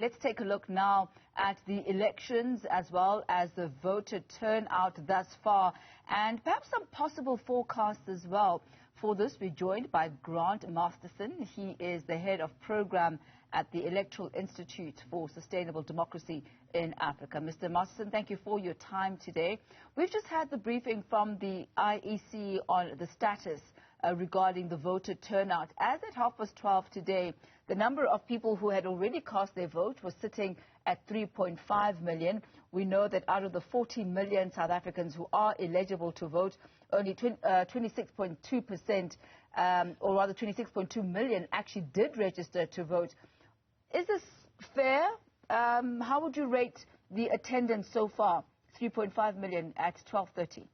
Let's take a look now at the elections as well as the voter turnout thus far and perhaps some possible forecasts as well. For this, we're joined by Grant Masterson. He is the head of program at the Electoral Institute for Sustainable Democracy in Africa. Mr. Masterson, thank you for your time today. We've just had the briefing from the IEC on the status regarding the voter turnout. As at 12:30 today, the number of people who had already cast their vote was sitting at 3.5 million. We know that out of the 40 million South Africans who are eligible to vote, only 26.2%, or rather 26.2 million actually did register to vote. Is this fair? How would you rate the attendance so far? 3.5 million at 12:30.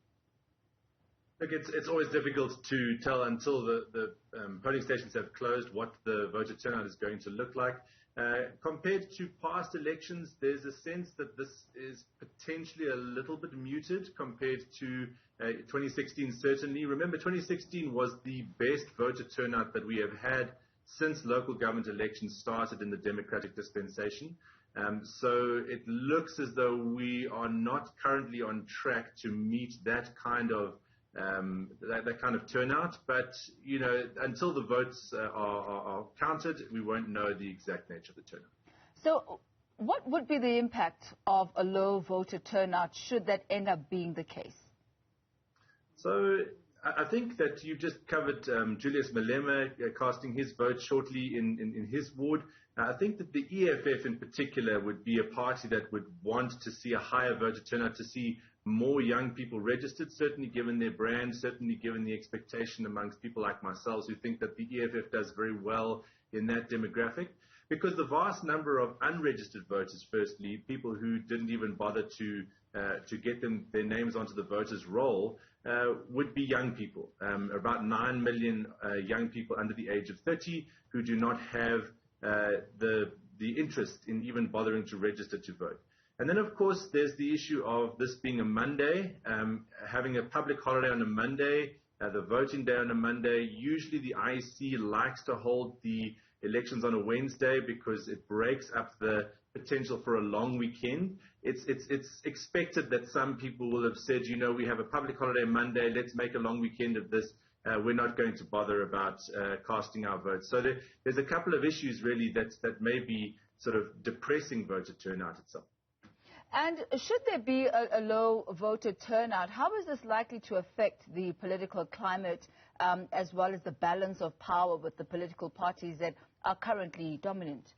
Look, it's always difficult to tell until the polling stations have closed what the voter turnout is going to look like. Compared to past elections, there's a sense that this is potentially a little bit muted compared to 2016, certainly. Remember, 2016 was the best voter turnout that we have had since local government elections started in the democratic dispensation. So it looks as though we are not currently on track to meet that kind of turnout, but you know, until the votes are counted, we won't know the exact nature of the turnout. So, what would be the impact of a low voter turnout should that end up being the case? So, I think that you just covered Julius Malema casting his vote shortly in his ward. I think that the EFF in particular would be a party that would want to see a higher voter turnout, to see more young people registered, certainly given their brand, certainly given the expectation amongst people like myself who think that the EFF does very well in that demographic. Because the vast number of unregistered voters, firstly, people who didn't even bother to get their names onto the voters' roll, would be young people. About 9 million young people under the age of 30 who do not have the interest in even bothering to register to vote. And then, of course, there's the issue of this being a Monday, having a public holiday on a Monday, the voting day on a Monday. Usually the IEC likes to hold the elections on a Wednesday because it breaks up the potential for a long weekend. It's expected that some people will have said, you know, we have a public holiday Monday, let's make a long weekend of this. We're not going to bother about casting our votes. So there's a couple of issues really that may be sort of depressing voter turnout itself. And should there be a low voter turnout, how is this likely to affect the political climate as well as the balance of power with the political parties that are currently dominant?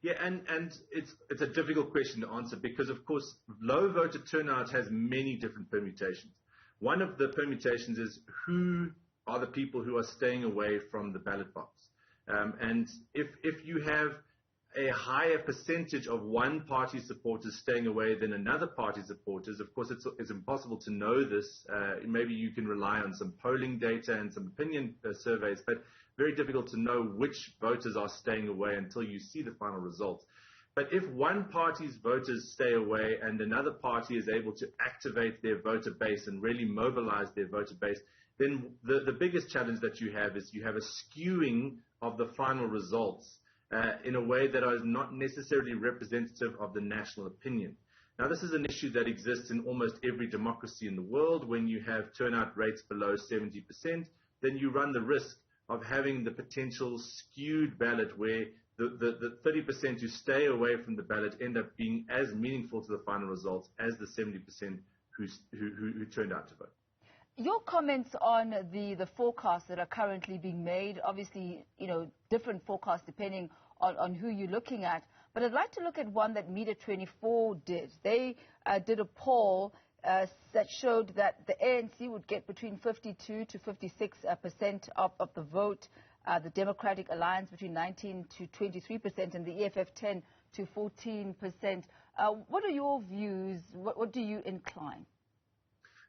Yeah, and it's a difficult question to answer because, of course, low voter turnout has many different permutations. One of the permutations is who are the people who are staying away from the ballot box. And if you have a higher percentage of one party's supporters staying away than another party's supporters, of course, it's impossible to know this. Maybe you can rely on some polling data and some opinion surveys, but very difficult to know which voters are staying away until you see the final results. But if one party's voters stay away and another party is able to activate their voter base and really mobilize their voter base, then the biggest challenge that you have is you have a skewing of the final results in a way that is not necessarily representative of the national opinion. Now, this is an issue that exists in almost every democracy in the world. When you have turnout rates below 70%, then you run the risk of having the potential skewed ballot where the 30% who stay away from the ballot end up being as meaningful to the final results as the 70% who turned out to vote. Your comments on the forecasts that are currently being made, obviously, you know, different forecasts depending on who you're looking at. But I'd like to look at one that Media 24 did. They did a poll that showed that the ANC would get between 52 to 56% of the vote, the Democratic Alliance between 19 to 23%, and the EFF 10 to 14%. What are your views? What do you incline?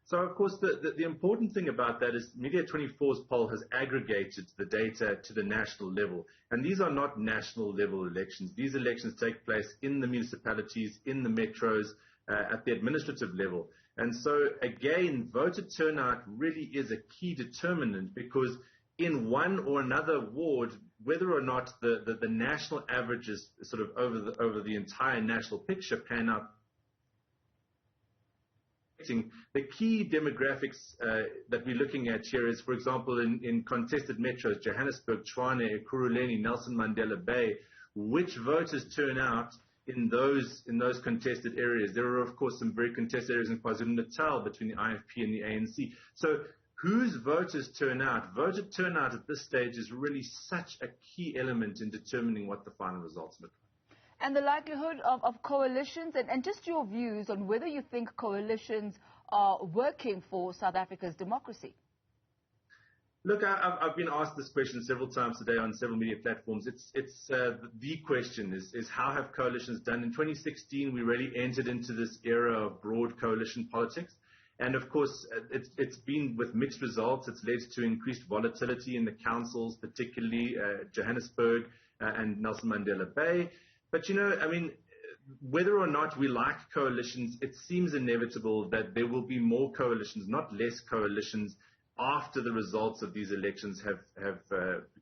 So, of course, the important thing about that is Media 24's poll has aggregated the data to the national level. And these are not national level elections. These elections take place in the municipalities, in the metros, at the administrative level. And so, again, voter turnout really is a key determinant because in one or another ward, whether or not the national averages sort of over the entire national picture pan out. The key demographics that we're looking at here is, for example, in contested metros, Johannesburg, Tshwane, Ekurhuleni, Nelson Mandela Bay, which voters turn out in those contested areas. There are, of course, some very contested areas in KwaZulu-Natal between the IFP and the ANC. So whose voters turn out? Voter turnout at this stage is really such a key element in determining what the final results look like. And the likelihood of coalitions, and just your views on whether you think coalitions are working for South Africa's democracy. Look, I've been asked this question several times today on several media platforms. It's the question is how have coalitions done? In 2016, we really entered into this era of broad coalition politics. And of course, it's been with mixed results. It's led to increased volatility in the councils, particularly Johannesburg and Nelson Mandela Bay. But, you know, I mean, whether or not we like coalitions, it seems inevitable that there will be more coalitions, not less coalitions, after the results of these elections have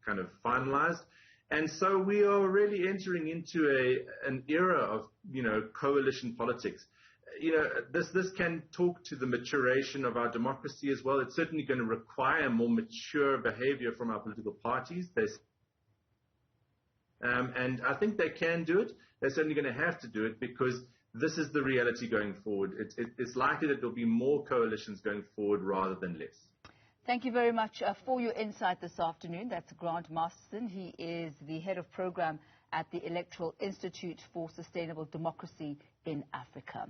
kind of finalized. And so we are really entering into an era of, you know, coalition politics. You know, this can talk to the maturation of our democracy as well. It's certainly going to require more mature behavior from our political parties. And I think they can do it. They're certainly going to have to do it because this is the reality going forward. It's likely that there'll be more coalitions going forward rather than less. Thank you very much for your insight this afternoon. That's Grant Masterson. He is the head of program at the Electoral Institute for Sustainable Democracy in Africa.